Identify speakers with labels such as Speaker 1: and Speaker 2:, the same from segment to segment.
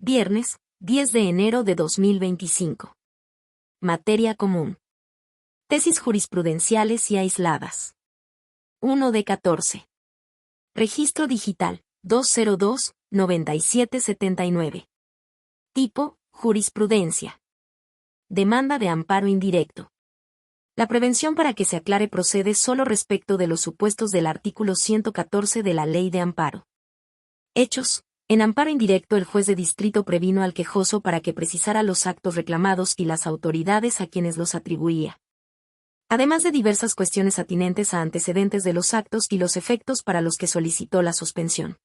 Speaker 1: Viernes, 10 de enero de 2025. Materia común. Tesis jurisprudenciales y aisladas. 1 de 14. Registro digital, 202-9779. Tipo, jurisprudencia. Demanda de amparo indirecto. La prevención para que se aclare procede solo respecto de los supuestos del artículo 114 de la Ley de Amparo. Hechos. En amparo indirecto el juez de distrito previno al quejoso para que precisara los actos reclamados y las autoridades a quienes los atribuía. Además de diversas cuestiones atinentes a antecedentes de los actos y los efectos para los que solicitó la suspensión.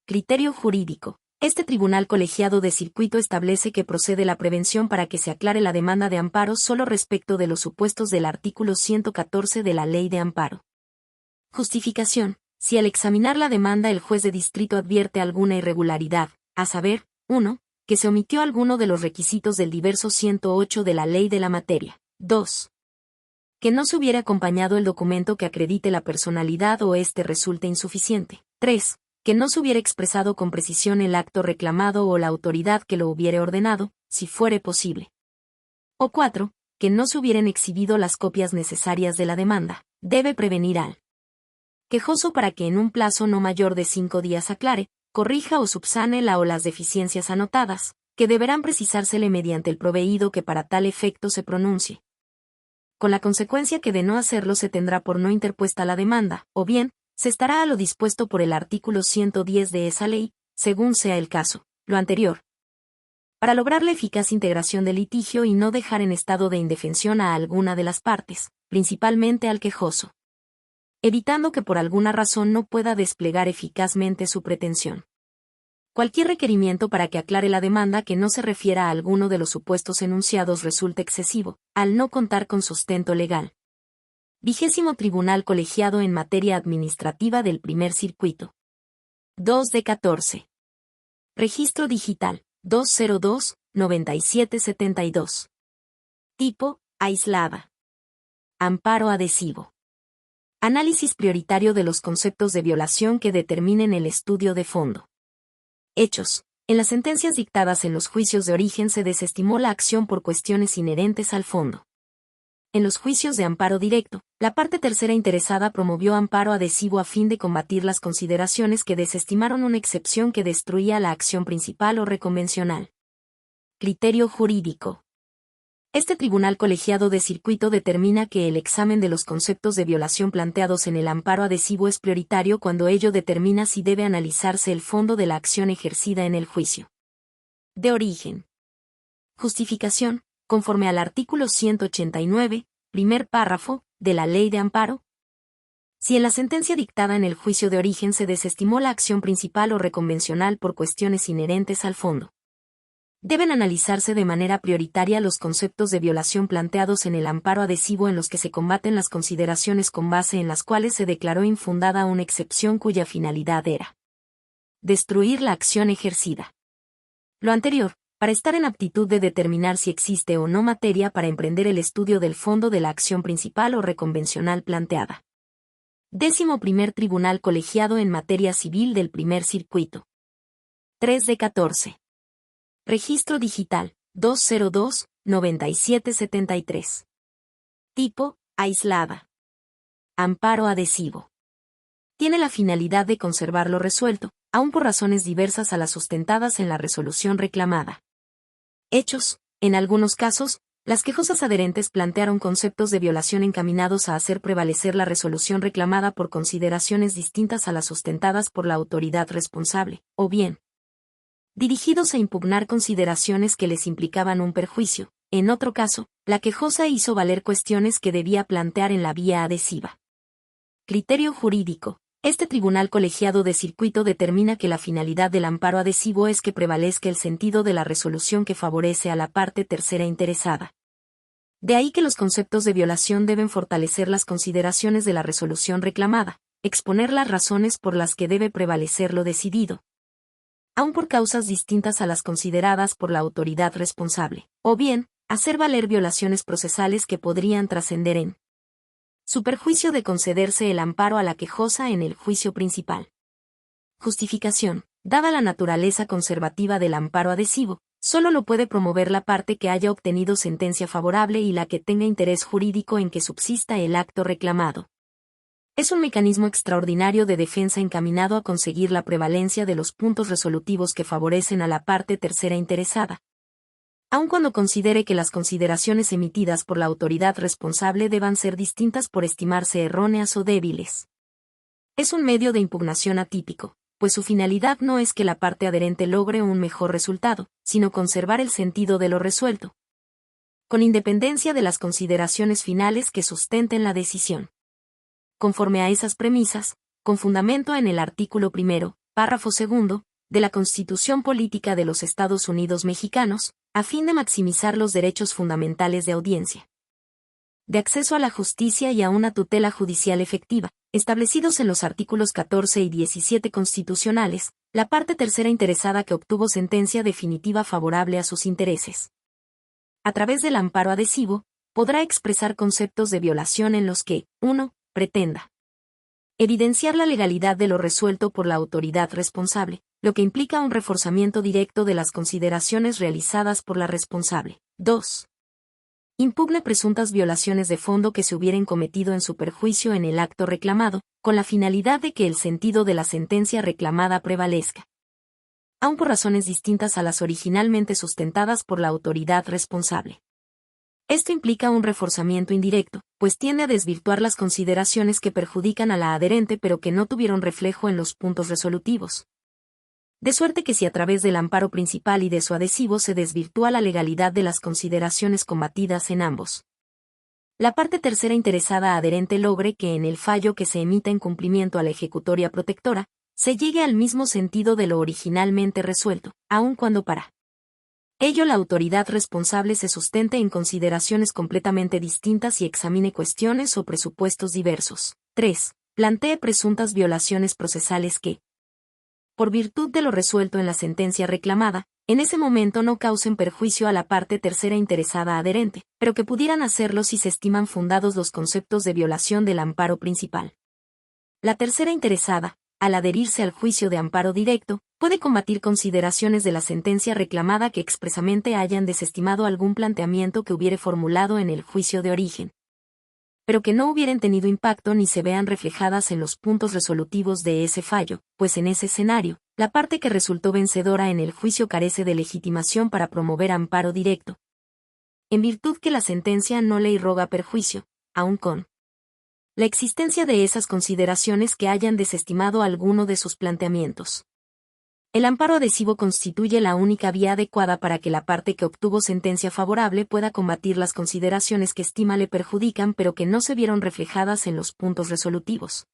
Speaker 1: Criterio jurídico. Este tribunal colegiado de circuito establece que procede la prevención para que se aclare la demanda de amparo solo respecto de los supuestos del artículo 114 de la Ley de Amparo. Justificación. Si al examinar la demanda el juez de distrito advierte alguna irregularidad, a saber, 1. Que se omitió alguno de los requisitos del diverso 108 de la ley de la materia. 2. Que no se hubiera acompañado el documento que acredite la personalidad o éste resulte insuficiente. 3. Que no se hubiera expresado con precisión el acto reclamado o la autoridad que lo hubiere ordenado, si fuere posible. O 4. Que no se hubieran exhibido las copias necesarias de la demanda. Debe prevenir al quejoso para que en un plazo no mayor de 5 días aclare, corrija o subsane la o las deficiencias anotadas, que deberán precisársele mediante el proveído que para tal efecto se pronuncie. Con la consecuencia que de no hacerlo se tendrá por no interpuesta la demanda, o bien, se estará a lo dispuesto por el artículo 110 de esa ley, según sea el caso, lo anterior. Para lograr la eficaz integración del litigio y no dejar en estado de indefensión a alguna de las partes, principalmente al quejoso, evitando que por alguna razón no pueda desplegar eficazmente su pretensión. Cualquier requerimiento para que aclare la demanda que no se refiera a alguno de los supuestos enunciados resulta excesivo, al no contar con sustento legal. 20º Tribunal Colegiado en Materia Administrativa del Primer Circuito. 2 de 14. Registro digital, 202-9772. Tipo, aislada. Amparo adhesivo. Análisis prioritario de los conceptos de violación que determinen el estudio de fondo. Hechos. En las sentencias dictadas en los juicios de origen se desestimó la acción por cuestiones inherentes al fondo. En los juicios de amparo directo, la parte tercera interesada promovió amparo adhesivo a fin de combatir las consideraciones que desestimaron una excepción que destruía la acción principal o reconvencional. Criterio jurídico. Este tribunal colegiado de circuito determina que el examen de los conceptos de violación planteados en el amparo adhesivo es prioritario cuando ello determina si debe analizarse el fondo de la acción ejercida en el juicio de origen. Justificación. Conforme al artículo 189, primer párrafo, de la Ley de Amparo, si en la sentencia dictada en el juicio de origen se desestimó la acción principal o reconvencional por cuestiones inherentes al fondo, deben analizarse de manera prioritaria los conceptos de violación planteados en el amparo adhesivo en los que se combaten las consideraciones con base en las cuales se declaró infundada una excepción cuya finalidad era destruir la acción ejercida. Lo anterior, para estar en aptitud de determinar si existe o no materia para emprender el estudio del fondo de la acción principal o reconvencional planteada. 11º Tribunal Colegiado en Materia Civil del Primer Circuito. 3 de 14. Registro digital, 202-9773. Tipo, aislada. Amparo adhesivo. Tiene la finalidad de conservar lo resuelto, aun por razones diversas a las sustentadas en la resolución reclamada. Hechos. En algunos casos, las quejosas adherentes plantearon conceptos de violación encaminados a hacer prevalecer la resolución reclamada por consideraciones distintas a las sustentadas por la autoridad responsable, o bien, dirigidos a impugnar consideraciones que les implicaban un perjuicio. En otro caso, la quejosa hizo valer cuestiones que debía plantear en la vía adhesiva. Criterio jurídico. Este tribunal colegiado de circuito determina que la finalidad del amparo adhesivo es que prevalezca el sentido de la resolución que favorece a la parte tercera interesada. De ahí que los conceptos de violación deben fortalecer las consideraciones de la resolución reclamada, exponer las razones por las que debe prevalecer lo decidido, aun por causas distintas a las consideradas por la autoridad responsable, o bien, hacer valer violaciones procesales que podrían trascender en su perjuicio de concederse el amparo a la quejosa en el juicio principal. Justificación. Dada la naturaleza conservativa del amparo adhesivo, solo lo puede promover la parte que haya obtenido sentencia favorable y la que tenga interés jurídico en que subsista el acto reclamado. Es un mecanismo extraordinario de defensa encaminado a conseguir la prevalencia de los puntos resolutivos que favorecen a la parte tercera interesada, aun cuando considere que las consideraciones emitidas por la autoridad responsable deban ser distintas por estimarse erróneas o débiles. Es un medio de impugnación atípico, pues su finalidad no es que la parte adherente logre un mejor resultado, sino conservar el sentido de lo resuelto, con independencia de las consideraciones finales que sustenten la decisión. Conforme a esas premisas, con fundamento en el artículo 1, párrafo 2, de la Constitución Política de los Estados Unidos Mexicanos, a fin de maximizar los derechos fundamentales de audiencia, de acceso a la justicia y a una tutela judicial efectiva, establecidos en los artículos 14 y 17 constitucionales, la parte tercera interesada que obtuvo sentencia definitiva favorable a sus intereses, a través del amparo adhesivo, podrá expresar conceptos de violación en los que, 1. Pretenda evidenciar la legalidad de lo resuelto por la autoridad responsable, lo que implica un reforzamiento directo de las consideraciones realizadas por la responsable. 2. Impugne presuntas violaciones de fondo que se hubieran cometido en su perjuicio en el acto reclamado, con la finalidad de que el sentido de la sentencia reclamada prevalezca, aun por razones distintas a las originalmente sustentadas por la autoridad responsable. Esto implica un reforzamiento indirecto, pues tiende a desvirtuar las consideraciones que perjudican a la adherente pero que no tuvieron reflejo en los puntos resolutivos. De suerte que si a través del amparo principal y de su adhesivo se desvirtúa la legalidad de las consideraciones combatidas en ambos, la parte tercera interesada adherente logre que en el fallo que se emita en cumplimiento a la ejecutoria protectora, se llegue al mismo sentido de lo originalmente resuelto, aun cuando para ello la autoridad responsable se sustente en consideraciones completamente distintas y examine cuestiones o presupuestos diversos. 3. Plantee presuntas violaciones procesales que, por virtud de lo resuelto en la sentencia reclamada, en ese momento no causen perjuicio a la parte tercera interesada adherente, pero que pudieran hacerlo si se estiman fundados los conceptos de violación del amparo principal. La tercera interesada, al adherirse al juicio de amparo directo, puede combatir consideraciones de la sentencia reclamada que expresamente hayan desestimado algún planteamiento que hubiere formulado en el juicio de origen, pero que no hubieran tenido impacto ni se vean reflejadas en los puntos resolutivos de ese fallo, pues en ese escenario, la parte que resultó vencedora en el juicio carece de legitimación para promover amparo directo, en virtud que la sentencia no le irroga perjuicio, aun con la existencia de esas consideraciones que hayan desestimado alguno de sus planteamientos. El amparo adhesivo constituye la única vía adecuada para que la parte que obtuvo sentencia favorable pueda combatir las consideraciones que estima le perjudican pero que no se vieron reflejadas en los puntos resolutivos,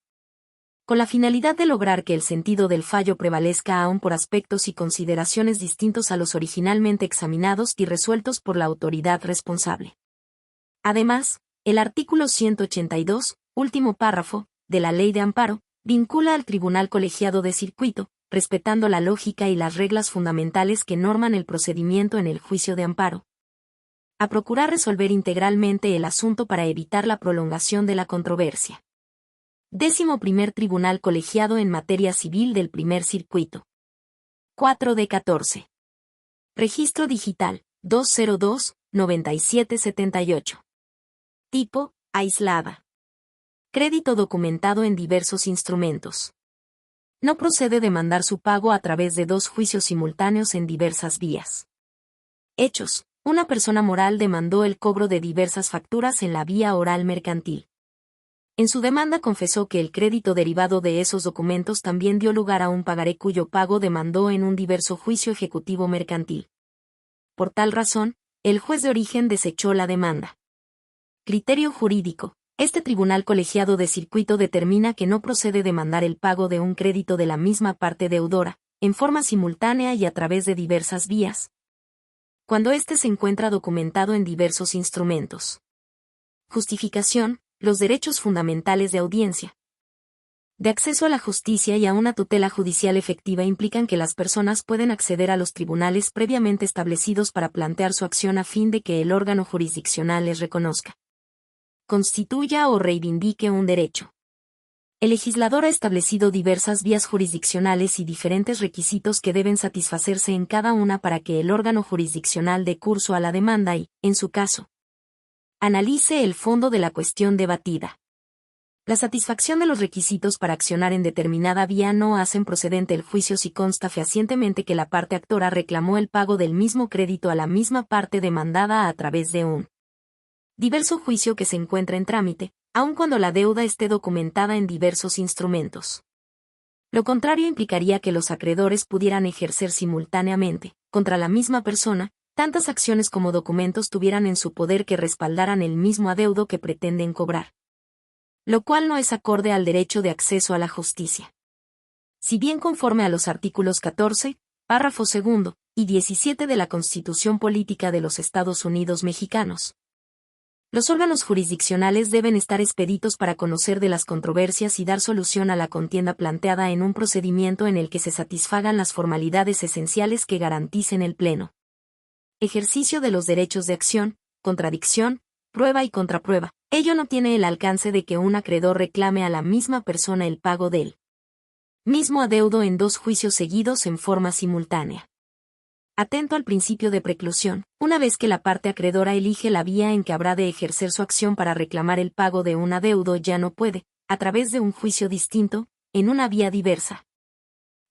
Speaker 1: con la finalidad de lograr que el sentido del fallo prevalezca aún por aspectos y consideraciones distintos a los originalmente examinados y resueltos por la autoridad responsable. Además, el artículo 182, último párrafo, de la Ley de Amparo, vincula al Tribunal Colegiado de Circuito, respetando la lógica y las reglas fundamentales que norman el procedimiento en el juicio de amparo, a procurar resolver integralmente el asunto para evitar la prolongación de la controversia. 11º Tribunal Colegiado en Materia Civil del Primer Circuito. 4 de 14. Registro Digital, 202-9778. Tipo, aislada. Crédito documentado en diversos instrumentos. No procede demandar su pago a través de dos juicios simultáneos en diversas vías. Hechos. Una persona moral demandó el cobro de diversas facturas en la vía oral mercantil. En su demanda confesó que el crédito derivado de esos documentos también dio lugar a un pagaré cuyo pago demandó en un diverso juicio ejecutivo mercantil. Por tal razón, el juez de origen desechó la demanda. Criterio jurídico. Este tribunal colegiado de circuito determina que no procede demandar el pago de un crédito de la misma parte deudora, en forma simultánea y a través de diversas vías, cuando éste se encuentra documentado en diversos instrumentos. Justificación. Los derechos fundamentales de audiencia, de acceso a la justicia y a una tutela judicial efectiva implican que las personas pueden acceder a los tribunales previamente establecidos para plantear su acción a fin de que el órgano jurisdiccional les reconozca, constituya o reivindique un derecho. El legislador ha establecido diversas vías jurisdiccionales y diferentes requisitos que deben satisfacerse en cada una para que el órgano jurisdiccional dé curso a la demanda y, en su caso, analice el fondo de la cuestión debatida. La satisfacción de los requisitos para accionar en determinada vía no hacen procedente el juicio si consta fehacientemente que la parte actora reclamó el pago del mismo crédito a la misma parte demandada a través de un diverso juicio que se encuentra en trámite, aun cuando la deuda esté documentada en diversos instrumentos. Lo contrario implicaría que los acreedores pudieran ejercer simultáneamente, contra la misma persona, tantas acciones como documentos tuvieran en su poder que respaldaran el mismo adeudo que pretenden cobrar, lo cual no es acorde al derecho de acceso a la justicia. Si bien conforme a los artículos 14, párrafo segundo, y 17 de la Constitución Política de los Estados Unidos Mexicanos, los órganos jurisdiccionales deben estar expeditos para conocer de las controversias y dar solución a la contienda planteada en un procedimiento en el que se satisfagan las formalidades esenciales que garanticen el pleno ejercicio de los derechos de acción, contradicción, prueba y contraprueba. Ello no tiene el alcance de que un acreedor reclame a la misma persona el pago del mismo adeudo en dos juicios seguidos en forma simultánea. Atento al principio de preclusión, una vez que la parte acreedora elige la vía en que habrá de ejercer su acción para reclamar el pago de un adeudo, ya no puede, a través de un juicio distinto, en una vía diversa,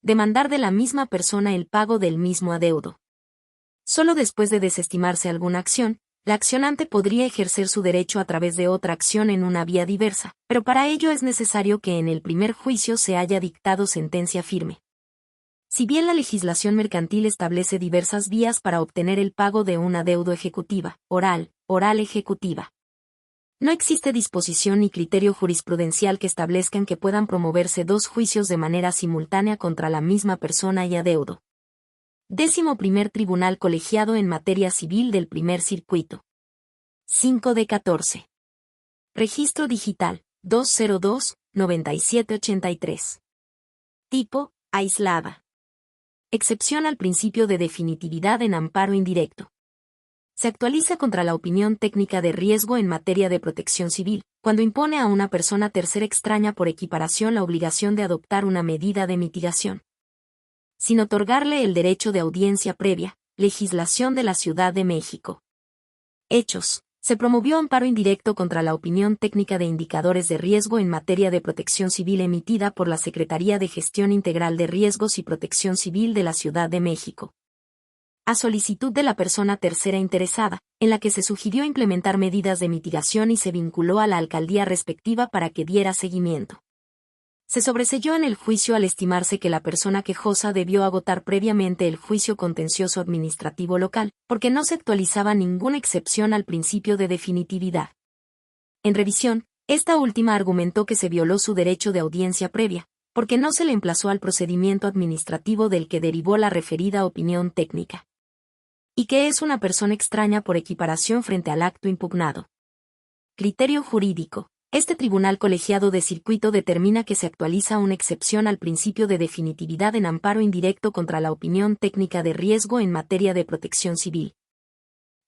Speaker 1: demandar de la misma persona el pago del mismo adeudo. Solo después de desestimarse alguna acción, la accionante podría ejercer su derecho a través de otra acción en una vía diversa, pero para ello es necesario que en el primer juicio se haya dictado sentencia firme. Si bien la legislación mercantil establece diversas vías para obtener el pago de un adeudo ejecutiva, oral ejecutiva, no existe disposición ni criterio jurisprudencial que establezcan que puedan promoverse dos juicios de manera simultánea contra la misma persona y adeudo. 11º Tribunal Colegiado en Materia Civil del Primer Circuito. 5 de 14. Registro Digital, 202-9783. Tipo, aislada. Excepción al principio de definitividad en amparo indirecto. Se actualiza contra la opinión técnica de riesgo en materia de protección civil, cuando impone a una persona tercera extraña por equiparación la obligación de adoptar una medida de mitigación, sin otorgarle el derecho de audiencia previa. Legislación de la Ciudad de México. Hechos. Se promovió amparo indirecto contra la opinión técnica de indicadores de riesgo en materia de protección civil emitida por la Secretaría de Gestión Integral de Riesgos y Protección Civil de la Ciudad de México, a solicitud de la persona tercera interesada, en la que se sugirió implementar medidas de mitigación y se vinculó a la alcaldía respectiva para que diera seguimiento. Se sobreseyó en el juicio al estimarse que la persona quejosa debió agotar previamente el juicio contencioso administrativo local, porque no se actualizaba ninguna excepción al principio de definitividad. En revisión, esta última argumentó que se violó su derecho de audiencia previa, porque no se le emplazó al procedimiento administrativo del que derivó la referida opinión técnica, y que es una persona extraña por equiparación frente al acto impugnado. Criterio jurídico. Este tribunal colegiado de circuito determina que se actualiza una excepción al principio de definitividad en amparo indirecto contra la opinión técnica de riesgo en materia de protección civil,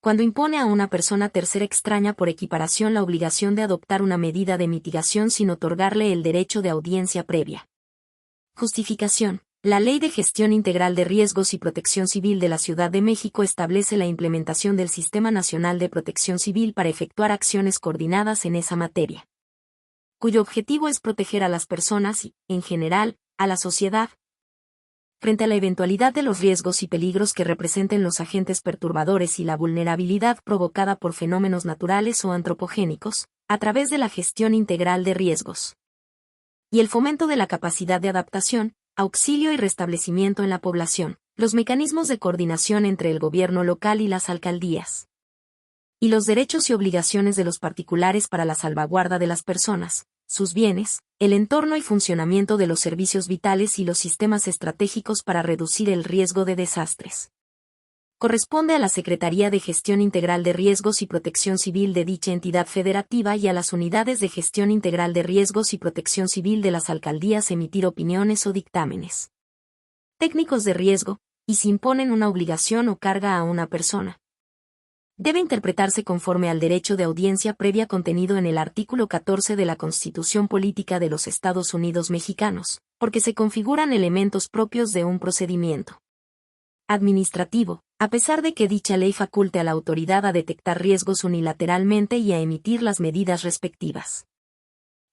Speaker 1: cuando impone a una persona tercera extraña por equiparación la obligación de adoptar una medida de mitigación sin otorgarle el derecho de audiencia previa. Justificación. La Ley de Gestión Integral de Riesgos y Protección Civil de la Ciudad de México establece la implementación del Sistema Nacional de Protección Civil para efectuar acciones coordinadas en esa materia, cuyo objetivo es proteger a las personas y, en general, a la sociedad, frente a la eventualidad de los riesgos y peligros que representen los agentes perturbadores y la vulnerabilidad provocada por fenómenos naturales o antropogénicos, a través de la gestión integral de riesgos y el fomento de la capacidad de adaptación, auxilio y restablecimiento en la población, los mecanismos de coordinación entre el gobierno local y las alcaldías, y los derechos y obligaciones de los particulares para la salvaguarda de las personas, sus bienes, el entorno y funcionamiento de los servicios vitales y los sistemas estratégicos para reducir el riesgo de desastres. Corresponde a la Secretaría de Gestión Integral de Riesgos y Protección Civil de dicha entidad federativa y a las unidades de gestión integral de riesgos y protección civil de las alcaldías emitir opiniones o dictámenes técnicos de riesgo, y si imponen una obligación o carga a una persona Debe interpretarse conforme al derecho de audiencia previa contenido en el artículo 14 de la Constitución Política de los Estados Unidos Mexicanos, porque se configuran elementos propios de un procedimiento administrativo, a pesar de que dicha ley faculte a la autoridad a detectar riesgos unilateralmente y a emitir las medidas respectivas.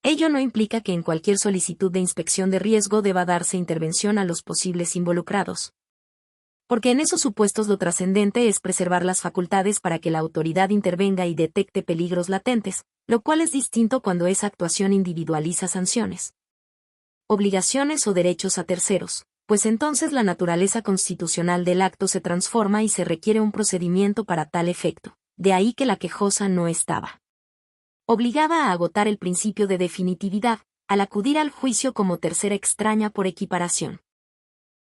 Speaker 1: Ello no implica que en cualquier solicitud de inspección de riesgo deba darse intervención a los posibles involucrados, porque en esos supuestos lo trascendente es preservar las facultades para que la autoridad intervenga y detecte peligros latentes, lo cual es distinto cuando esa actuación individualiza sanciones, obligaciones o derechos a terceros, pues entonces la naturaleza constitucional del acto se transforma y se requiere un procedimiento para tal efecto, de ahí que la quejosa no estaba obligada a agotar el principio de definitividad, al acudir al juicio como tercera extraña por equiparación.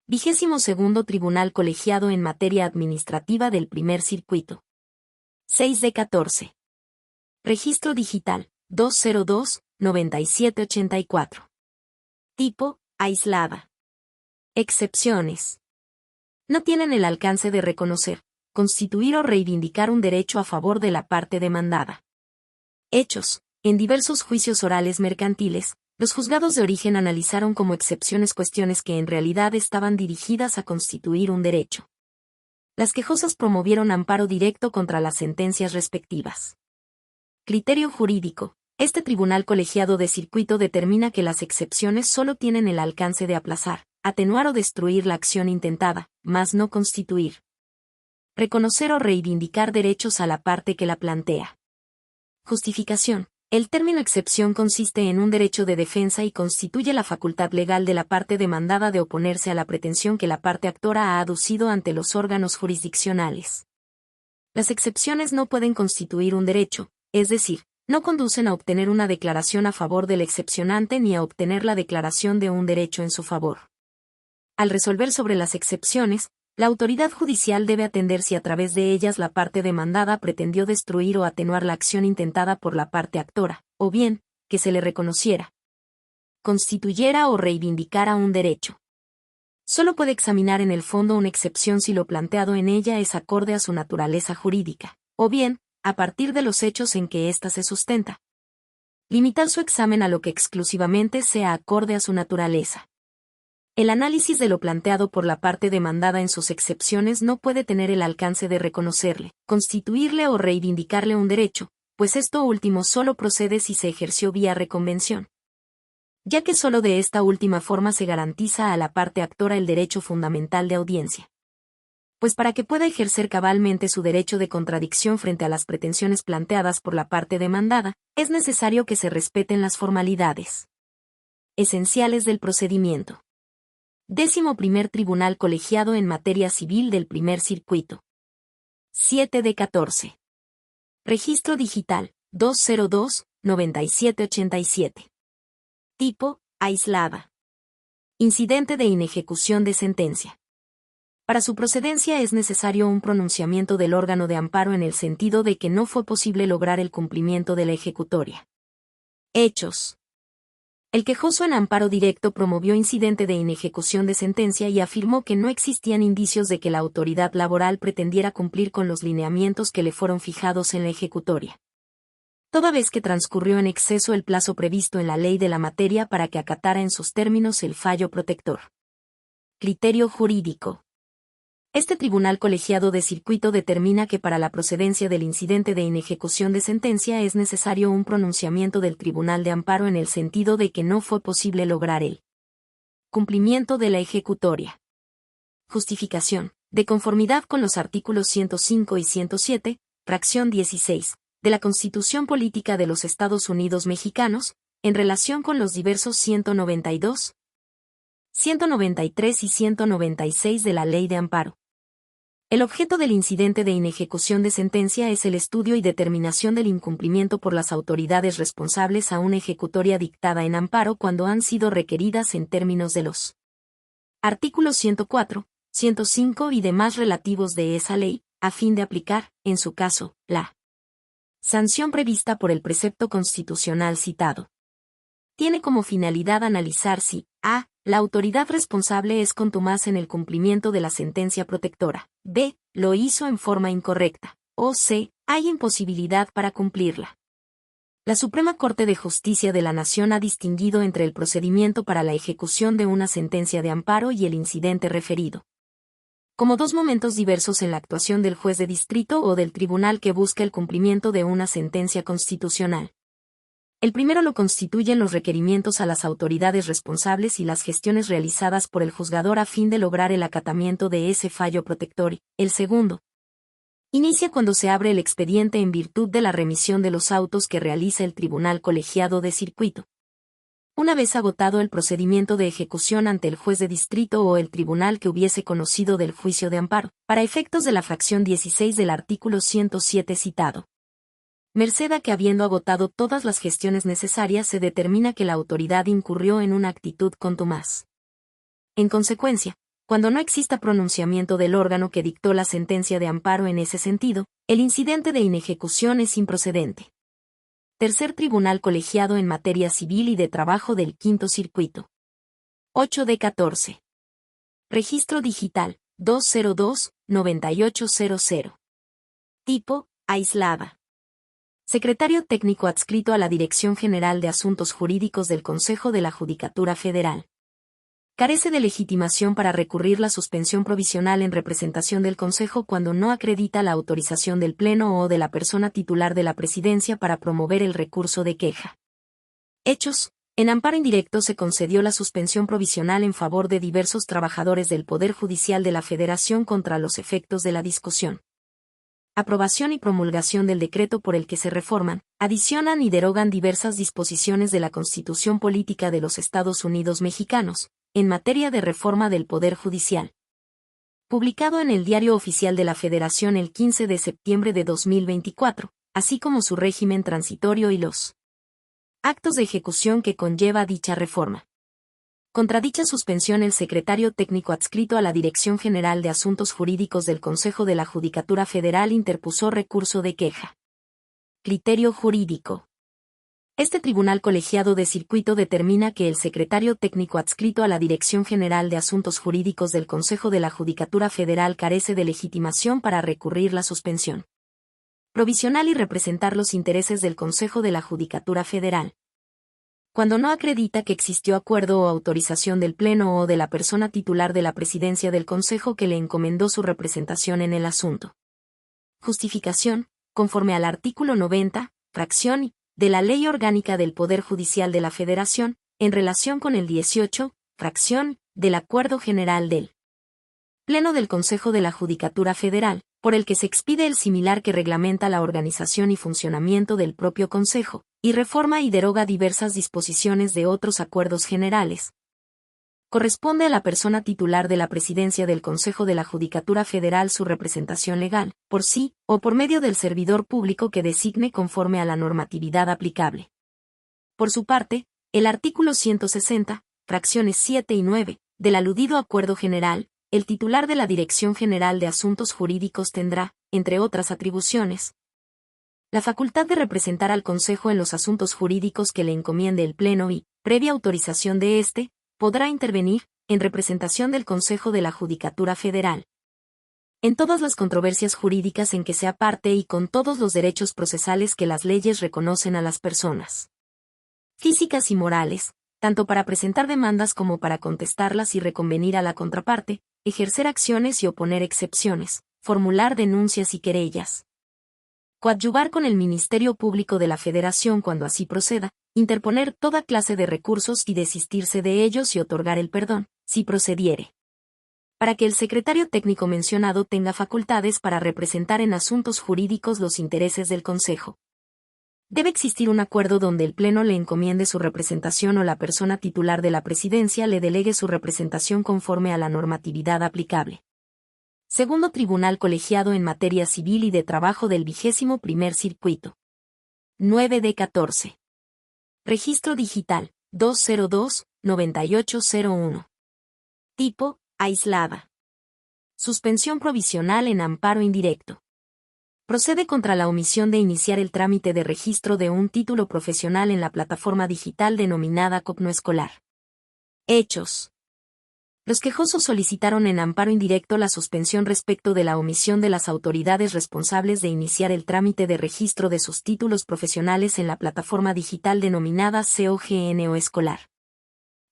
Speaker 1: 22º Tribunal Colegiado en Materia Administrativa del Primer Circuito. 6 de 14. Registro Digital, 202-9784. Tipo, aislada. Excepciones. No tienen el alcance de reconocer, constituir o reivindicar un derecho a favor de la parte demandada. Hechos. En diversos juicios orales mercantiles, los juzgados de origen analizaron como excepciones cuestiones que en realidad estaban dirigidas a constituir un derecho. Las quejosas promovieron amparo directo contra las sentencias respectivas. Criterio jurídico. Este tribunal colegiado de circuito determina que las excepciones solo tienen el alcance de aplazar, atenuar o destruir la acción intentada, mas no constituir, reconocer o reivindicar derechos a la parte que la plantea. Justificación. El término excepción consiste en un derecho de defensa y constituye la facultad legal de la parte demandada de oponerse a la pretensión que la parte actora ha aducido ante los órganos jurisdiccionales. Las excepciones no pueden constituir un derecho, es decir, no conducen a obtener una declaración a favor del excepcionante ni a obtener la declaración de un derecho en su favor. Al resolver sobre las excepciones, la autoridad judicial debe atender si a través de ellas la parte demandada pretendió destruir o atenuar la acción intentada por la parte actora, o bien, que se le reconociera, constituyera o reivindicara un derecho. Solo puede examinar en el fondo una excepción si lo planteado en ella es acorde a su naturaleza jurídica, o bien, a partir de los hechos en que ésta se sustenta. Limitar su examen a lo que exclusivamente sea acorde a su naturaleza. El análisis de lo planteado por la parte demandada en sus excepciones no puede tener el alcance de reconocerle, constituirle o reivindicarle un derecho, pues esto último solo procede si se ejerció vía reconvención, ya que solo de esta última forma se garantiza a la parte actora el derecho fundamental de audiencia. Pues para que pueda ejercer cabalmente su derecho de contradicción frente a las pretensiones planteadas por la parte demandada, es necesario que se respeten las formalidades esenciales del procedimiento. 11º Tribunal Colegiado en Materia Civil del Primer Circuito. 7 de 14. Registro Digital, 202-9787. Tipo, aislada. Incidente de inejecución de sentencia. Para su procedencia es necesario un pronunciamiento del órgano de amparo en el sentido de que no fue posible lograr el cumplimiento de la ejecutoria. Hechos. El quejoso en amparo directo promovió incidente de inejecución de sentencia y afirmó que no existían indicios de que la autoridad laboral pretendiera cumplir con los lineamientos que le fueron fijados en la ejecutoria, toda vez que transcurrió en exceso el plazo previsto en la ley de la materia para que acatara en sus términos el fallo protector. Criterio jurídico. Este tribunal colegiado de circuito determina que para la procedencia del incidente de inejecución de sentencia es necesario un pronunciamiento del tribunal de amparo en el sentido de que no fue posible lograr el cumplimiento de la ejecutoria. Justificación. De conformidad con los artículos 105 y 107, fracción 16, de la Constitución Política de los Estados Unidos Mexicanos, en relación con los diversos 192, 193 y 196 de la Ley de Amparo. El objeto del incidente de inejecución de sentencia es el estudio y determinación del incumplimiento por las autoridades responsables a una ejecutoria dictada en amparo cuando han sido requeridas en términos de los artículos 104, 105 y demás relativos de esa ley, a fin de aplicar, en su caso, la sanción prevista por el precepto constitucional citado. Tiene como finalidad analizar si, a. La autoridad responsable es contumaz en el cumplimiento de la sentencia protectora, b. Lo hizo en forma incorrecta, o c. hay imposibilidad para cumplirla. La Suprema Corte de Justicia de la Nación ha distinguido entre el procedimiento para la ejecución de una sentencia de amparo y el incidente referido, como dos momentos diversos en la actuación del juez de distrito o del tribunal que busca el cumplimiento de una sentencia constitucional. El primero lo constituyen los requerimientos a las autoridades responsables y las gestiones realizadas por el juzgador a fin de lograr el acatamiento de ese fallo protector. El segundo inicia cuando se abre el expediente en virtud de la remisión de los autos que realiza el Tribunal Colegiado de Circuito. Una vez agotado el procedimiento de ejecución ante el juez de distrito o el tribunal que hubiese conocido del juicio de amparo, para efectos de la fracción 16 del artículo 107 citado. Merced a que habiendo agotado todas las gestiones necesarias se determina que la autoridad incurrió en una actitud contumaz. En consecuencia, cuando no exista pronunciamiento del órgano que dictó la sentencia de amparo en ese sentido, el incidente de inejecución es improcedente. Tercer Tribunal Colegiado en Materia Civil y de Trabajo del Quinto Circuito. 8D14. Registro Digital, 202-9800. Tipo, aislada. Secretario Técnico adscrito a la Dirección General de Asuntos Jurídicos del Consejo de la Judicatura Federal. Carece de legitimación para recurrir la suspensión provisional en representación del Consejo cuando no acredita la autorización del Pleno o de la persona titular de la Presidencia para promover el recurso de queja. Hechos. En amparo indirecto se concedió la suspensión provisional en favor de diversos trabajadores del Poder Judicial de la Federación contra los efectos de la discusión. Aprobación y promulgación del decreto por el que se reforman, adicionan y derogan diversas disposiciones de la Constitución Política de los Estados Unidos Mexicanos, en materia de reforma del Poder Judicial. Publicado en el Diario Oficial de la Federación el 15 de septiembre de 2024, así como su régimen transitorio y los actos de ejecución que conlleva dicha reforma. Contra dicha suspensión el secretario técnico adscrito a la Dirección General de Asuntos Jurídicos del Consejo de la Judicatura Federal interpuso recurso de queja. Criterio jurídico. Este Tribunal Colegiado de Circuito determina que el secretario técnico adscrito a la Dirección General de Asuntos Jurídicos del Consejo de la Judicatura Federal carece de legitimación para recurrir la suspensión provisional y representar los intereses del Consejo de la Judicatura Federal. Cuando no acredita que existió acuerdo o autorización del Pleno o de la persona titular de la presidencia del Consejo que le encomendó su representación en el asunto. Justificación, conforme al artículo 90, fracción I, de la Ley Orgánica del Poder Judicial de la Federación, en relación con el 18, fracción, del Acuerdo General del Pleno del Consejo de la Judicatura Federal, por el que se expide el similar que reglamenta la organización y funcionamiento del propio Consejo, y reforma y deroga diversas disposiciones de otros acuerdos generales. Corresponde a la persona titular de la presidencia del Consejo de la Judicatura Federal su representación legal, por sí, o por medio del servidor público que designe conforme a la normatividad aplicable. Por su parte, el artículo 160, fracciones 7 y 9, del aludido Acuerdo General, el titular de la Dirección General de Asuntos Jurídicos tendrá, entre otras atribuciones, la facultad de representar al Consejo en los asuntos jurídicos que le encomiende el Pleno y, previa autorización de éste, podrá intervenir, en representación del Consejo de la Judicatura Federal, en todas las controversias jurídicas en que sea parte y con todos los derechos procesales que las leyes reconocen a las personas físicas y morales, tanto para presentar demandas como para contestarlas y reconvenir a la contraparte, ejercer acciones y oponer excepciones, formular denuncias y querellas, coadyuvar con el Ministerio Público de la Federación cuando así proceda, interponer toda clase de recursos y desistirse de ellos y otorgar el perdón, si procediere. Para que el secretario técnico mencionado tenga facultades para representar en asuntos jurídicos los intereses del Consejo, debe existir un acuerdo donde el Pleno le encomiende su representación o la persona titular de la presidencia le delegue su representación conforme a la normatividad aplicable. Segundo Tribunal Colegiado en Materia Civil y de Trabajo del 21º Circuito. 9D14. Registro Digital, 202-9801. Tipo, aislada. Suspensión provisional en amparo indirecto. Procede contra la omisión de iniciar el trámite de registro de un título profesional en la plataforma digital denominada Copno Escolar. Hechos. Los quejosos solicitaron en amparo indirecto la suspensión respecto de la omisión de las autoridades responsables de iniciar el trámite de registro de sus títulos profesionales en la plataforma digital denominada COGNO Escolar,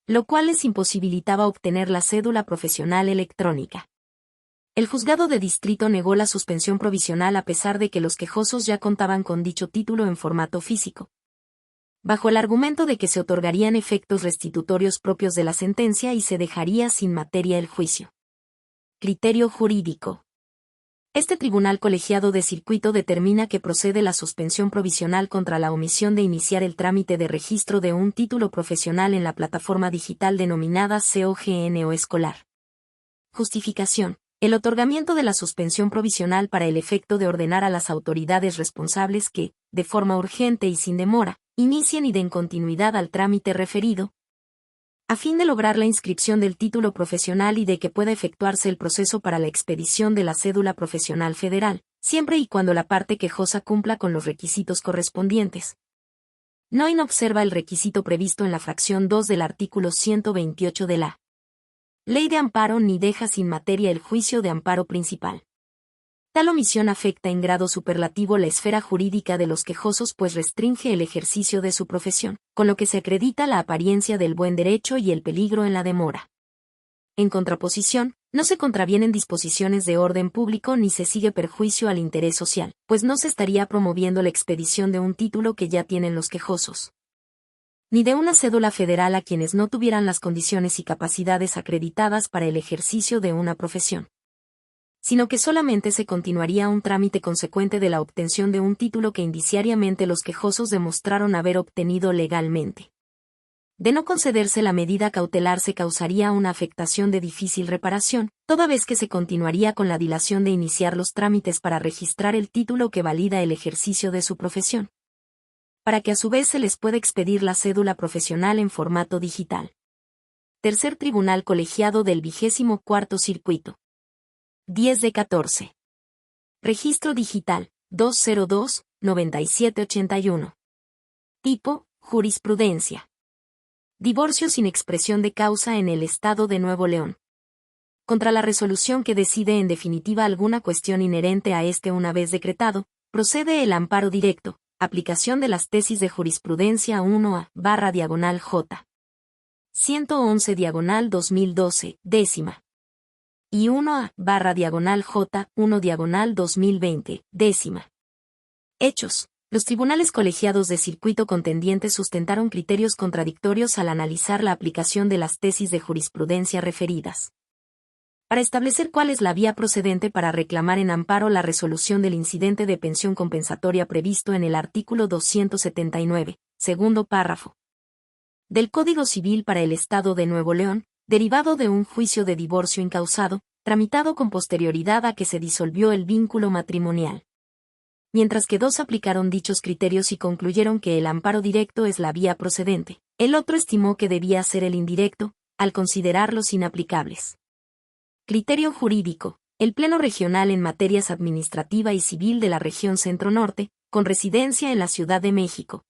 Speaker 1: lo cual les imposibilitaba obtener la cédula profesional electrónica. El juzgado de distrito negó la suspensión provisional a pesar de que los quejosos ya contaban con dicho título en formato físico, bajo el argumento de que se otorgarían efectos restitutorios propios de la sentencia y se dejaría sin materia el juicio. Criterio jurídico. Este tribunal colegiado de circuito determina que procede la suspensión provisional contra la omisión de iniciar el trámite de registro de un título profesional en la plataforma digital denominada COGNO Escolar. Justificación. El otorgamiento de la suspensión provisional para el efecto de ordenar a las autoridades responsables que, de forma urgente y sin demora, inicien y den continuidad al trámite referido, a fin de lograr la inscripción del título profesional y de que pueda efectuarse el proceso para la expedición de la cédula profesional federal, siempre y cuando la parte quejosa cumpla con los requisitos correspondientes. No inobserva el requisito previsto en la fracción 2 del artículo 128 de la Ley de Amparo ni deja sin materia el juicio de amparo principal. Tal omisión afecta en grado superlativo la esfera jurídica de los quejosos pues restringe el ejercicio de su profesión, con lo que se acredita la apariencia del buen derecho y el peligro en la demora. En contraposición, no se contravienen disposiciones de orden público ni se sigue perjuicio al interés social, pues no se estaría promoviendo la expedición de un título que ya tienen los quejosos, ni de una cédula federal a quienes no tuvieran las condiciones y capacidades acreditadas para el ejercicio de una profesión, sino que solamente se continuaría un trámite consecuente de la obtención de un título que indiciariamente los quejosos demostraron haber obtenido legalmente. De no concederse la medida cautelar se causaría una afectación de difícil reparación, toda vez que se continuaría con la dilación de iniciar los trámites para registrar el título que valida el ejercicio de su profesión, para que a su vez se les pueda expedir la cédula profesional en formato digital. Tercer Tribunal Colegiado del 24º Circuito. 10 de 14. Registro Digital, 202-9781. Tipo, jurisprudencia. Divorcio sin expresión de causa en el Estado de Nuevo León. Contra la resolución que decide en definitiva alguna cuestión inherente a este una vez decretado, procede el amparo directo, aplicación de las tesis de jurisprudencia 1A/J. 111/2012, décima. Y 1A/J 1/2020, décima. Hechos. Los tribunales colegiados de circuito contendientes sustentaron criterios contradictorios al analizar la aplicación de las tesis de jurisprudencia referidas, para establecer cuál es la vía procedente para reclamar en amparo la resolución del incidente de pensión compensatoria previsto en el artículo 279, segundo párrafo, del Código Civil para el Estado de Nuevo León, derivado de un juicio de divorcio incausado, tramitado con posterioridad a que se disolvió el vínculo matrimonial. Mientras que dos aplicaron dichos criterios y concluyeron que el amparo directo es la vía procedente, el otro estimó que debía ser el indirecto, al considerarlos inaplicables. Criterio jurídico. El Pleno Regional en Materias Administrativa y Civil de la Región Centro-Norte, con residencia en la Ciudad de México,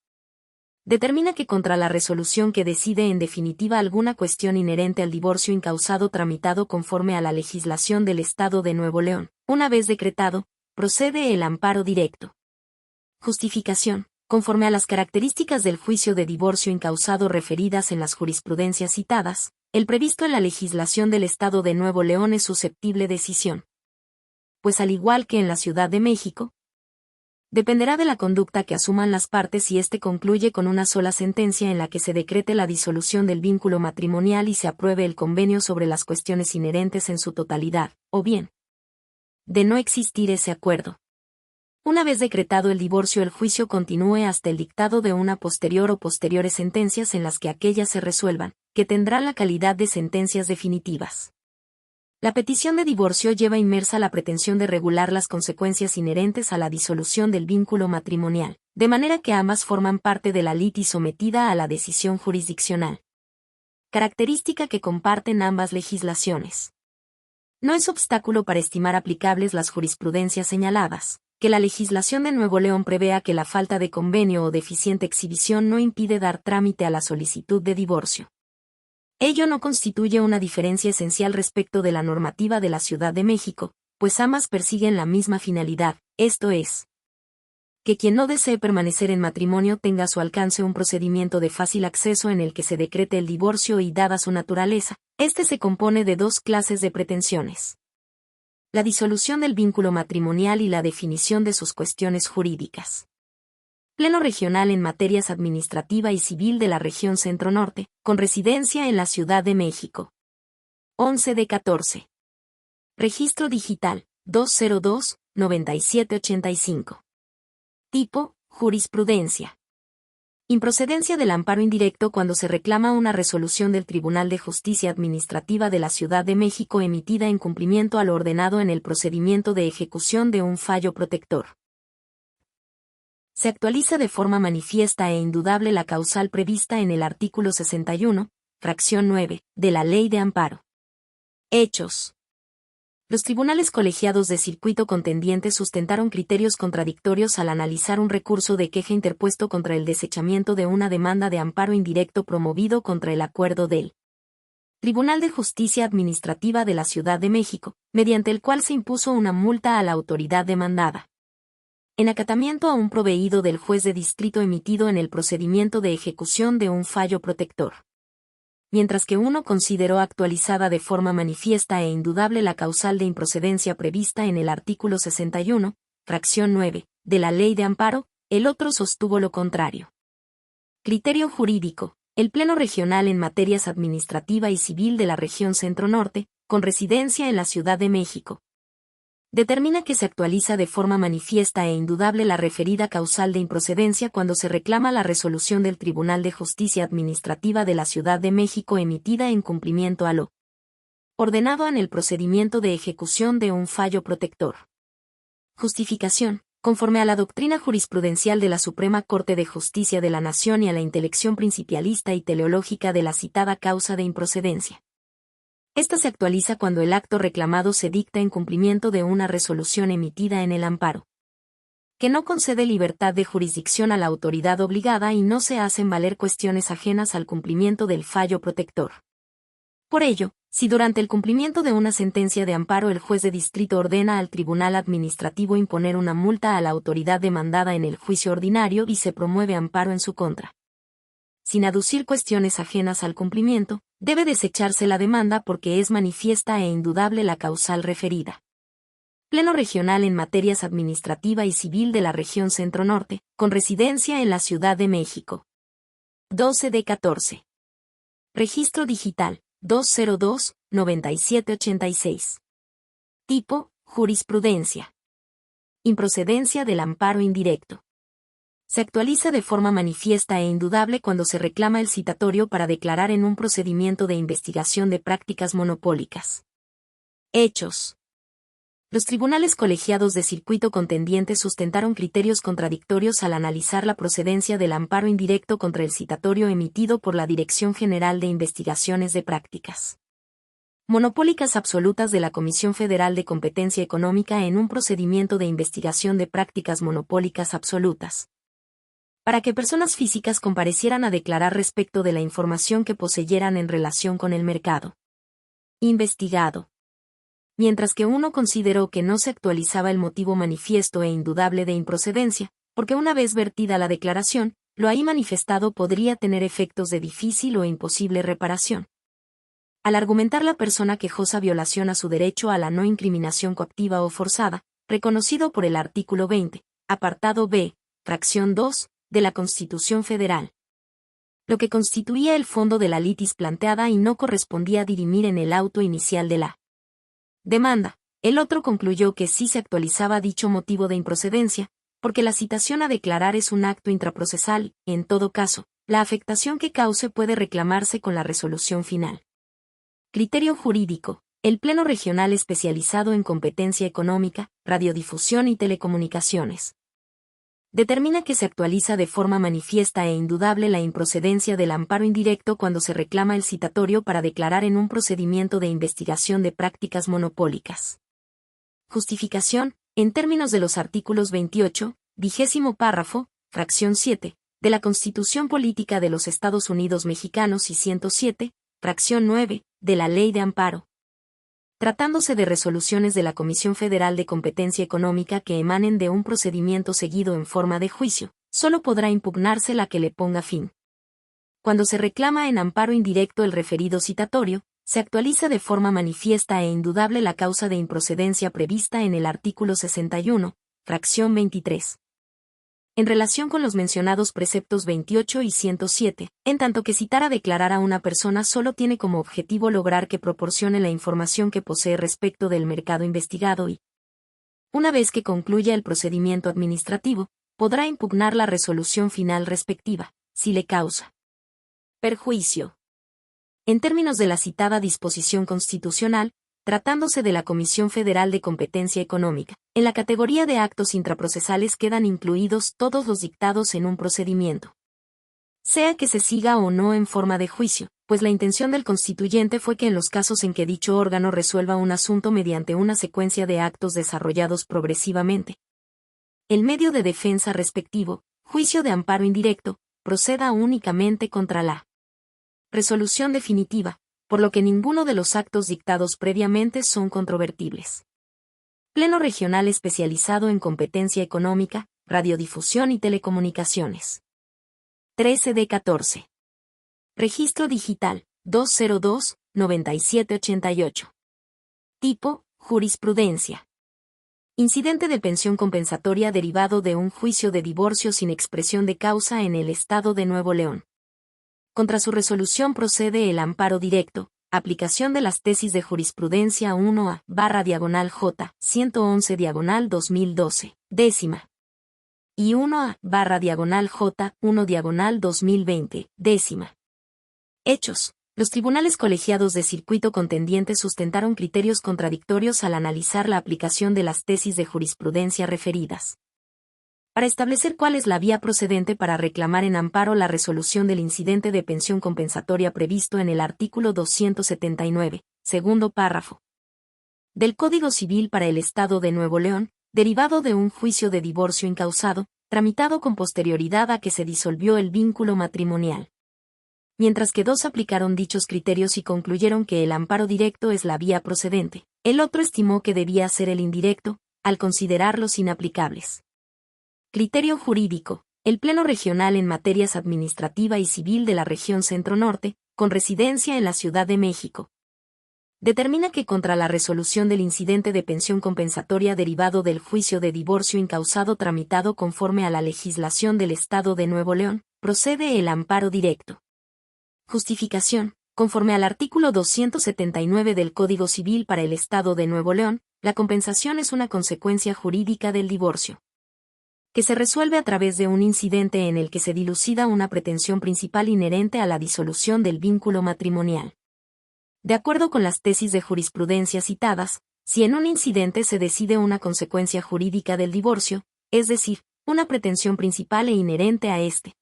Speaker 1: determina que contra la resolución que decide en definitiva alguna cuestión inherente al divorcio incausado tramitado conforme a la legislación del Estado de Nuevo León, una vez decretado, procede el amparo directo. Justificación. Conforme a las características del juicio de divorcio incausado referidas en las jurisprudencias citadas, el previsto en la legislación del Estado de Nuevo León es susceptible de escisión, pues al igual que en la Ciudad de México, dependerá de la conducta que asuman las partes si éste concluye con una sola sentencia en la que se decrete la disolución del vínculo matrimonial y se apruebe el convenio sobre las cuestiones inherentes en su totalidad, o bien, de no existir ese acuerdo, una vez decretado el divorcio, el juicio continúe hasta el dictado de una posterior o posteriores sentencias en las que aquellas se resuelvan, que tendrán la calidad de sentencias definitivas. La petición de divorcio lleva inmersa la pretensión de regular las consecuencias inherentes a la disolución del vínculo matrimonial, de manera que ambas forman parte de la litis sometida a la decisión jurisdiccional, característica que comparten ambas legislaciones. No es obstáculo para estimar aplicables las jurisprudencias señaladas, que la legislación de Nuevo León prevea que la falta de convenio o deficiente exhibición no impide dar trámite a la solicitud de divorcio. Ello no constituye una diferencia esencial respecto de la normativa de la Ciudad de México, pues ambas persiguen la misma finalidad, esto es, que quien no desee permanecer en matrimonio tenga a su alcance un procedimiento de fácil acceso en el que se decrete el divorcio y, dada su naturaleza, este se compone de dos clases de pretensiones: la disolución del vínculo matrimonial y la definición de sus cuestiones jurídicas. Pleno regional en materias administrativa y civil de la región Centro-Norte, con residencia en la Ciudad de México. 11 de 14. Registro digital, 202-9785. Tipo, jurisprudencia. Improcedencia del amparo indirecto cuando se reclama una resolución del Tribunal de Justicia Administrativa de la Ciudad de México emitida en cumplimiento a lo ordenado en el procedimiento de ejecución de un fallo protector. Se actualiza de forma manifiesta e indudable la causal prevista en el artículo 61, fracción 9, de la Ley de Amparo. Hechos. Los tribunales colegiados de circuito contendiente sustentaron criterios contradictorios al analizar un recurso de queja interpuesto contra el desechamiento de una demanda de amparo indirecto promovido contra el acuerdo del Tribunal de Justicia Administrativa de la Ciudad de México, mediante el cual se impuso una multa a la autoridad demandada, en acatamiento a un proveído del juez de distrito emitido en el procedimiento de ejecución de un fallo protector. Mientras que uno consideró actualizada de forma manifiesta e indudable la causal de improcedencia prevista en el artículo 61, fracción 9, de la Ley de Amparo, el otro sostuvo lo contrario. Criterio jurídico. El Pleno Regional en materias administrativa y civil de la región Centro-Norte, con residencia en la Ciudad de México, determina que se actualiza de forma manifiesta e indudable la referida causal de improcedencia cuando se reclama la resolución del Tribunal de Justicia Administrativa de la Ciudad de México emitida en cumplimiento a lo ordenado en el procedimiento de ejecución de un fallo protector. Justificación. Conforme a la doctrina jurisprudencial de la Suprema Corte de Justicia de la Nación y a la intelección principialista y teleológica de la citada causa de improcedencia, esta se actualiza cuando el acto reclamado se dicta en cumplimiento de una resolución emitida en el amparo, que no concede libertad de jurisdicción a la autoridad obligada y no se hacen valer cuestiones ajenas al cumplimiento del fallo protector. Por ello, si durante el cumplimiento de una sentencia de amparo el juez de distrito ordena al tribunal administrativo imponer una multa a la autoridad demandada en el juicio ordinario y se promueve amparo en su contra, sin aducir cuestiones ajenas al cumplimiento, debe desecharse la demanda porque es manifiesta e indudable la causal referida. Pleno regional en materias administrativa y civil de la región Centro-Norte, con residencia en la Ciudad de México. 12 de 14. Registro digital, 202-9786. Tipo, jurisprudencia. Improcedencia del amparo indirecto. Se actualiza de forma manifiesta e indudable cuando se reclama el citatorio para declarar en un procedimiento de investigación de prácticas monopólicas. Hechos. Los tribunales colegiados de circuito contendiente sustentaron criterios contradictorios al analizar la procedencia del amparo indirecto contra el citatorio emitido por la Dirección General de Investigaciones de Prácticas Monopólicas Absolutas de la Comisión Federal de Competencia Económica en un procedimiento de investigación de prácticas monopólicas absolutas, para que personas físicas comparecieran a declarar respecto de la información que poseyeran en relación con el mercado investigado. Mientras que uno consideró que no se actualizaba el motivo manifiesto e indudable de improcedencia, porque una vez vertida la declaración, lo ahí manifestado podría tener efectos de difícil o imposible reparación. Al argumentar la persona quejosa violación a su derecho a la no incriminación coactiva o forzada, reconocido por el artículo 20, apartado B, fracción 2, de la Constitución Federal, lo que constituía el fondo de la litis planteada y no correspondía dirimir en el auto inicial de la demanda, el otro concluyó que sí se actualizaba dicho motivo de improcedencia, porque la citación a declarar es un acto intraprocesal, y, en todo caso, la afectación que cause puede reclamarse con la resolución final. Criterio jurídico. El Pleno Regional especializado en competencia económica, radiodifusión y telecomunicaciones determina que se actualiza de forma manifiesta e indudable la improcedencia del amparo indirecto cuando se reclama el citatorio para declarar en un procedimiento de investigación de prácticas monopólicas. Justificación. En términos de los artículos 28, 20º párrafo, fracción 7, de la Constitución Política de los Estados Unidos Mexicanos y 107, fracción 9, de la Ley de Amparo. Tratándose de resoluciones de la Comisión Federal de Competencia Económica que emanen de un procedimiento seguido en forma de juicio, solo podrá impugnarse la que le ponga fin. Cuando se reclama en amparo indirecto el referido citatorio, se actualiza de forma manifiesta e indudable la causa de improcedencia prevista en el artículo 61, fracción 23. En relación con los mencionados preceptos 28 y 107, en tanto que citar a declarar a una persona solo tiene como objetivo lograr que proporcione la información que posee respecto del mercado investigado y, una vez que concluya el procedimiento administrativo, podrá impugnar la resolución final respectiva, si le causa perjuicio. En términos de la citada disposición constitucional, tratándose de la Comisión Federal de Competencia Económica, en la categoría de actos intraprocesales quedan incluidos todos los dictados en un procedimiento, sea que se siga o no en forma de juicio, pues la intención del constituyente fue que en los casos en que dicho órgano resuelva un asunto mediante una secuencia de actos desarrollados progresivamente, el medio de defensa respectivo, juicio de amparo indirecto, proceda únicamente contra la resolución definitiva, por lo que ninguno de los actos dictados previamente son controvertibles. Pleno Regional especializado en competencia económica, radiodifusión y telecomunicaciones. 13D14. Registro digital, 202-9788. Tipo, jurisprudencia. Incidente de pensión compensatoria derivado de un juicio de divorcio sin expresión de causa en el Estado de Nuevo León. Contra su resolución procede el amparo directo, aplicación de las tesis de jurisprudencia 1A/J 111/2012, décima. Y 1A/J 1/2020, décima. Hechos. Los tribunales colegiados de circuito contendientes sustentaron criterios contradictorios al analizar la aplicación de las tesis de jurisprudencia referidas. Para establecer cuál es la vía procedente para reclamar en amparo la resolución del incidente de pensión compensatoria previsto en el artículo 279, segundo párrafo, del Código Civil para el Estado de Nuevo León, derivado de un juicio de divorcio incausado, tramitado con posterioridad a que se disolvió el vínculo matrimonial. Mientras que dos aplicaron dichos criterios y concluyeron que el amparo directo es la vía procedente, el otro estimó que debía ser el indirecto, al considerarlos inaplicables. Criterio jurídico. El Pleno Regional en Materias Administrativa y Civil de la Región Centro-Norte, con residencia en la Ciudad de México, determina que contra la resolución del incidente de pensión compensatoria derivado del juicio de divorcio incausado tramitado conforme a la legislación del Estado de Nuevo León, procede el amparo directo. Justificación. Conforme al artículo 279 del Código Civil para el Estado de Nuevo León, la compensación es una consecuencia jurídica del divorcio, que se resuelve a través de un incidente en el que se dilucida una pretensión principal inherente a la disolución del vínculo matrimonial. De acuerdo con las tesis de jurisprudencia citadas, si en un incidente se decide una consecuencia jurídica del divorcio, es decir, una pretensión principal e inherente a este,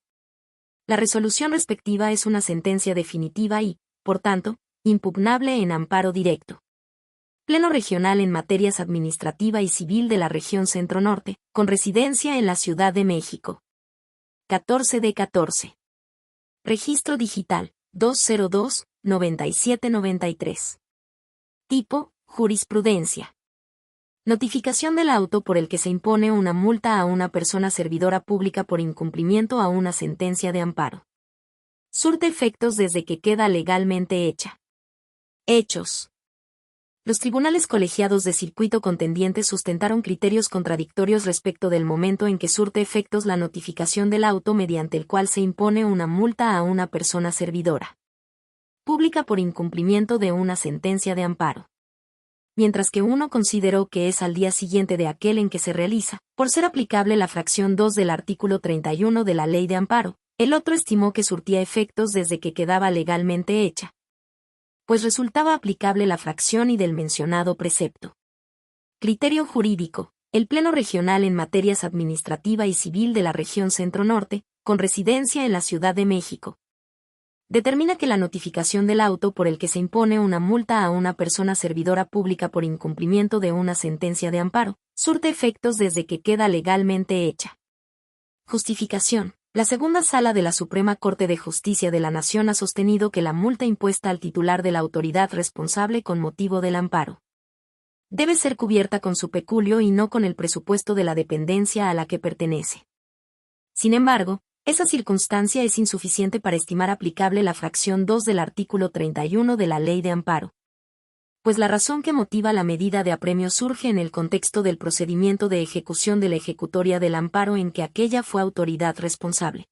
Speaker 1: la resolución respectiva es una sentencia definitiva y, por tanto, impugnable en amparo directo. Pleno Regional en Materias Administrativa y Civil de la Región Centro-Norte, con residencia en la Ciudad de México. 14D14. Registro digital, 202-9793. Tipo, jurisprudencia. Notificación del auto por el que se impone una multa a una persona servidora pública por incumplimiento a una sentencia de amparo. Surte efectos desde que queda legalmente hecha. Hechos. Los tribunales colegiados de circuito contendientes sustentaron criterios contradictorios respecto del momento en que surte efectos la notificación del auto mediante el cual se impone una multa a una persona servidora pública por incumplimiento de una sentencia de amparo. Mientras que uno consideró que es al día siguiente de aquel en que se realiza, por ser aplicable la fracción 2 del artículo 31 de la Ley de Amparo, el otro estimó que surtía efectos desde que quedaba legalmente hecha, pues resultaba aplicable la fracción y del mencionado precepto. Criterio jurídico. El Pleno Regional en Materias Administrativa y Civil de la Región Centro-Norte, con residencia en la Ciudad de México, determina que la notificación del auto por el que se impone una multa a una persona servidora pública por incumplimiento de una sentencia de amparo, surte efectos desde que queda legalmente hecha. Justificación. La segunda sala de la Suprema Corte de Justicia de la Nación ha sostenido que la multa impuesta al titular de la autoridad responsable con motivo del amparo debe ser cubierta con su peculio y no con el presupuesto de la dependencia a la que pertenece. Sin embargo, esa circunstancia es insuficiente para estimar aplicable la fracción 2 del artículo 31 de la Ley de Amparo, pues la razón que motiva la medida de apremio surge en el contexto del procedimiento de ejecución de la ejecutoria del amparo en que aquella fue autoridad responsable,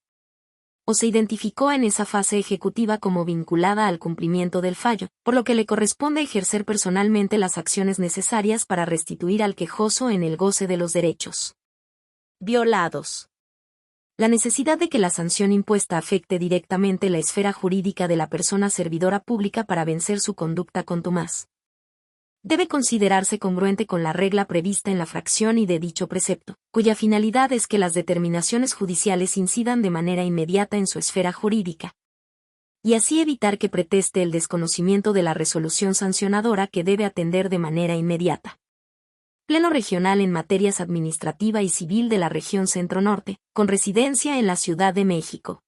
Speaker 1: o se identificó en esa fase ejecutiva como vinculada al cumplimiento del fallo, por lo que le corresponde ejercer personalmente las acciones necesarias para restituir al quejoso en el goce de los derechos violados. La necesidad de que la sanción impuesta afecte directamente la esfera jurídica de la persona servidora pública para vencer su conducta contumaz debe considerarse congruente con la regla prevista en la fracción y de dicho precepto, cuya finalidad es que las determinaciones judiciales incidan de manera inmediata en su esfera jurídica, y así evitar que preteste el desconocimiento de la resolución sancionadora que debe atender de manera inmediata. Pleno Regional en Materias Administrativa y Civil de la Región Centro-Norte, con residencia en la Ciudad de México.